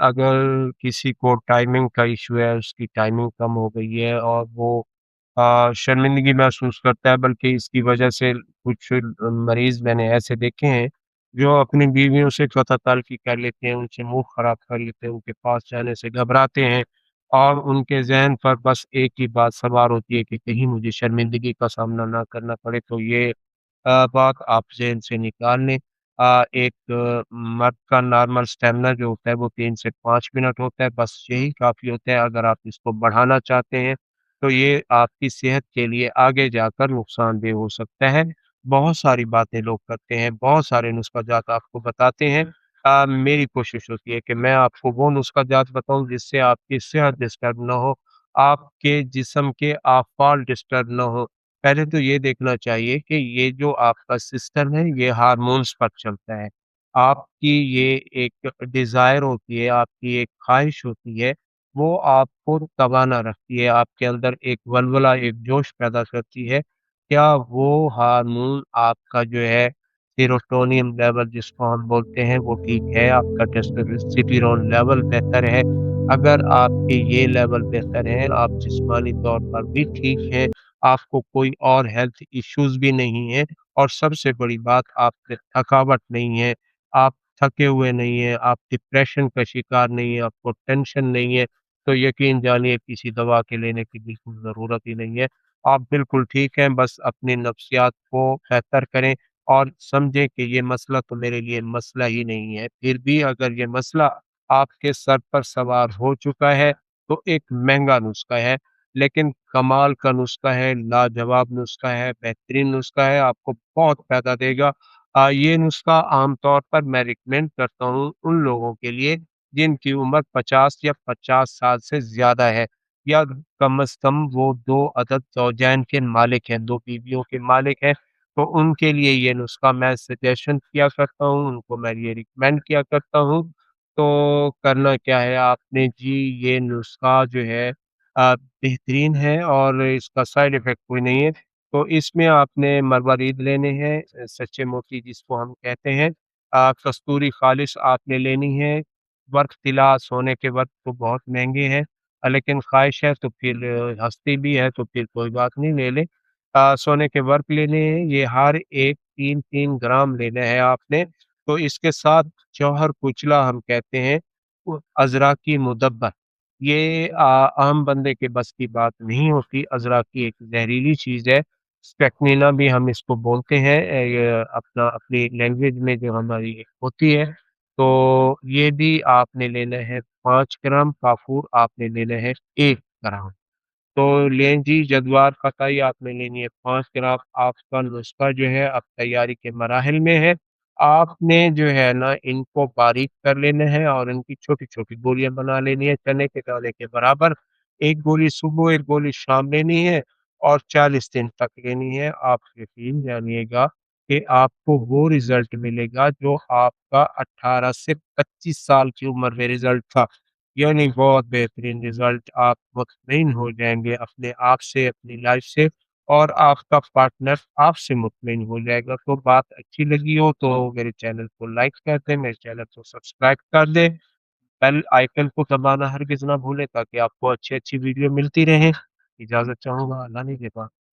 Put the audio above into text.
अगर किसी को टाइमिंग का इश्यू है, उसकी टाइमिंग कम हो गई है और वो शर्मिंदगी महसूस करता है, बल्कि इसकी वजह से कुछ मरीज़ मैंने ऐसे देखे हैं, जो अपनी बीवियों से कता तल्फ़ी कर लेते हैं, उनसे मुँह ख़राब कर लेते हैं, उनके पास जाने से घबराते हैं और उनके ज़हन पर बस एक ही बात सवार होती है कि कहीं मुझे शर्मिंदगी का सामना ना करना पड़े। तो ये बात आप ज़हन से निकाल लें। एक मर्द का नॉर्मल स्टैमिना जो होता है वो 3 से 5 मिनट होता है, बस यही काफ़ी होता है। अगर आप इसको बढ़ाना चाहते हैं, तो ये आपकी सेहत के लिए आगे जाकर नुकसानदेह हो सकता है। बहुत सारी बातें लोग करते हैं, बहुत सारे नुस्ख़ा-जात आपको बताते हैं। मेरी कोशिश होती है कि मैं आपको वो नुस्ख़ा-जात बताऊँ जिससे आपकी सेहत डिस्टर्ब ना हो, आपके जिस्म के आफ़ाल डिस्टर्ब ना हो। पहले तो ये देखना चाहिए कि ये जो आपका सिस्टम है, ये हार्मोन्स पर चलता है। आपकी ये एक डिज़ायर होती है, आपकी एक ख़्वाहिश होती है, वो आपको तवाना रखती है, आपके अंदर एक वल्वला, एक जोश पैदा करती है। क्या वो हार्मोन आपका जो है सेरोटोनिन लेवल जिसको हम बोलते हैं वो ठीक है, आपका टेस्टोस्टेरोन लेवल बेहतर है। अगर आपके ये लेवल बेहतर हैं, आप जिस्मानी तौर पर भी ठीक हैं, आपको कोई और हेल्थ इश्यूज़ भी नहीं है और सबसे बड़ी बात आप पे थकावट नहीं है, आप थके हुए नहीं हैं, आप डिप्रेशन का शिकार नहीं हैं, आपको टेंशन नहीं है, तो यकीन जानिए किसी दवा के लेने की बिल्कुल ज़रूरत ही नहीं है। आप बिल्कुल ठीक हैं, बस अपनी नफ्सियात को बेहतर करें और समझें कि ये मसला तो मेरे लिए मसला ही नहीं है। फिर भी अगर ये मसला आपके सर पर सवार हो चुका है, तो एक महँगा नुस्ख़ा है, लेकिन कमाल का नुस्ख़ा है, लाजवाब नुस्ख़ा है, बेहतरीन नुस्ख़ा है, आपको बहुत फ़ायदा देगा। ये नुस्ख़ा आम तौर पर मैं रिकमेंड करता हूँ उन लोगों के लिए जिनकी उम्र 50 या 50 साल से ज़्यादा है या कम से कम वो 2 अदद ज़ौजैन के मालिक हैं, 2 बीवियों के मालिक हैं, तो उनके लिए ये नुस्ख़ा मैं सजेशन किया करता हूँ, उनको मैं ये रिकमेंड किया करता हूँ। तो करना क्या है आपने जी, ये नुस्ख़ा जो है बेहतरीन है और इसका साइड इफ़ेक्ट कोई नहीं है। तो इसमें आपने मरवारीद लेने हैं, सच्चे मोती जिसको हम कहते हैं। कस्तूरी ख़ालिस आपने लेनी है, वर्क़ तिला सोने के वर्क़ तो बहुत महँगे हैं, लेकिन ख़्वाहिश है तो फिर हँसती भी है तो फिर कोई बात नहीं ले लें। सोने के वर्क़ लेने हैं, ये हर एक 3-3 ग्राम लेना है आपने, तो इसके साथ जौहर कुचला हम कहते हैं, वो अज़राकी मुदब्बर, ये आम बंदे के बस की बात नहीं होती, अज़राकी एक ज़हरीली चीज़ है, स्ट्रेक्निना भी हम इसको बोलते हैं अपना अपनी लैंग्वेज में जो हमारी होती है, तो ये भी आपने लेना है 5 ग्राम, काफ़ूर आपने लेना है 1 ग्राम। तो लें जी जद्वार कतई आपने लेनी है 5 ग्राम, आपका नुस्ख़ा जो है अब तैयारी के मराहिल में है। आपने जो है ना इनको बारीक कर लेना है और इनकी छोटी-छोटी गोलियाँ बना लेनी है चने के दाने के बराबर। 1 गोली सुबह, 1 गोली शाम लेनी है और 40 दिन तक लेनी है। आप यकीन जानिएगा कि आपको वो रिज़ल्ट मिलेगा जो आपका 18 से 25 साल की उम्र में रिज़ल्ट था। यानी बहुत बेहतरीन रिज़ल्ट, आप मुतमईन हो जाएँगे अपने आप से, अपनी लाइफ़ से और आपका पार्टनर आपसे मुतमईन हो जाएगा। तो बात अच्छी लगी हो तो मेरे चैनल को लाइक कर दें, मेरे चैनल को सब्सक्राइब कर दें, बेल आइकन को दबाना हरगिज़ ना भूलें ताकि आपको अच्छी-अच्छी वीडियो मिलती रहें। इजाज़त चाहूँगा, अल्लाह ने के पास।